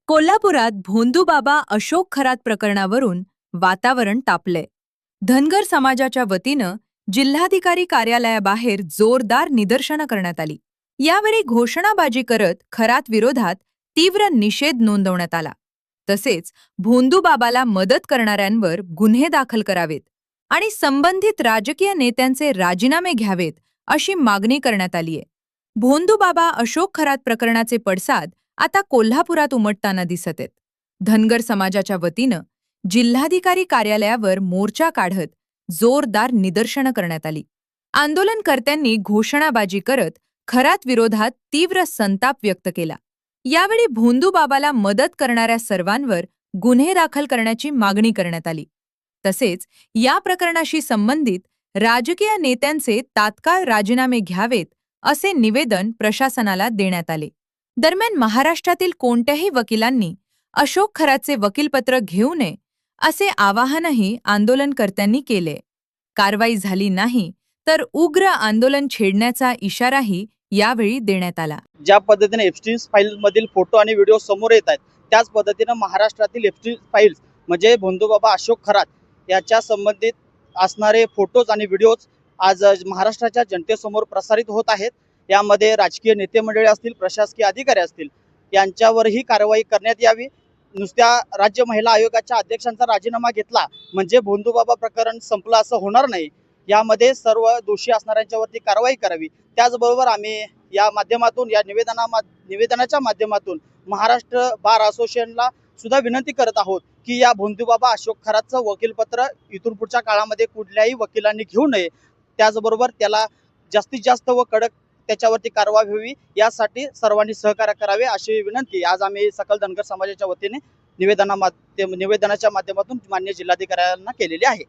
कोल्हापुरात भोंदूबाबा अशोक खरात प्रकरणावरून वातावरण तापलंय. धनगर समाजाच्या वतीनं जिल्हाधिकारी कार्यालयाबाहेर जोरदार निदर्शनं करण्यात आली. यावेळी घोषणाबाजी करत खरात विरोधात तीव्र निषेध नोंदवण्यात आला. तसेच भोंदूबाबाला मदत करणाऱ्यांवर गुन्हे दाखल करावेत आणि संबंधित राजकीय नेत्यांचे राजीनामे घ्यावेत अशी मागणी करण्यात आलीय. भोंदूबाबा अशोक खरात प्रकरणाचे पडसाद आता कोल्हापुरात उमटताना दिसत आहेत. धनगर समाजाच्या वतीनं जिल्हाधिकारी कार्यालयावर मोर्चा काढत जोरदार निदर्शनं करण्यात आली. आंदोलनकर्त्यांनी घोषणाबाजी करत खरात विरोधात तीव्र संताप व्यक्त केला. यावेळी भोंदूबाबाला मदत करणाऱ्या सर्वांवर गुन्हे दाखल करण्याची मागणी करण्यात आली. तसेच या प्रकरणाशी संबंधित राजकीय नेत्यांचे तात्काळ राजीनामे घ्यावेत असे निवेदन प्रशासनाला देण्यात आले. दरम्यान महाराष्ट्रातील कोणत्याही वकिलांनी अशोक खरातचे वकीलपत्र घेऊ नये असे आवाहनही आंदोलनकर्त्यांनी केले. कारवाई झाली नाही तर उग्र आंदोलन छेडण्याचा इशाराही यावेळी देण्यात आला. ज्या पद्धतीने एप्स्टीन फाइल्स मधील फोटो आणि व्हिडिओ समोर येत आहेत त्याच पद्धतीने महाराष्ट्रातील एप्स्टीन फाइल्स म्हणजे भोंदूबाबा अशोक खरात याच्या संबंधित असणारे फोटोज आणि व्हिडिओज आज महाराष्ट्राच्या जनतेसमोर प्रसारित होत आहेत. यामध्ये राजकीय नेते मंडळी असतील, प्रशासकीय अधिकारी असतील, यांच्यावरही कारवाई करण्यात यावी. नुसत्या राज्य महिला आयोगाच्या अध्यक्षांचा राजीनामा घेतला म्हणजे भोंदूबाबा प्रकरण संपलं असं होणार नाही. यामध्ये सर्व दोषी असणाऱ्यांच्यावरती कारवाई करावी. त्याचबरोबर आम्ही या माध्यमातून या निवेदनाच्या माध्यमातून महाराष्ट्र बार असोसिएशनला सुद्धा विनंती करत आहोत की या भोंदूबाबा अशोक खरातचं वकीलपत्र इथून पुढच्या काळामध्ये कुठल्याही वकिलांनी घेऊ नये. त्याचबरोबर त्याला जास्तीत जास्त व कडक त्याच्यावरती कारवाई व्हावी यासाठी सर्वांनी सहकार्य करावे अशी विनंती आज आम्ही सकल धनगर समाजाच्या वतीने निवेदनाच्या माध्यमातून माननीय जिल्हाधिकाऱ्यांना केलेली आहे.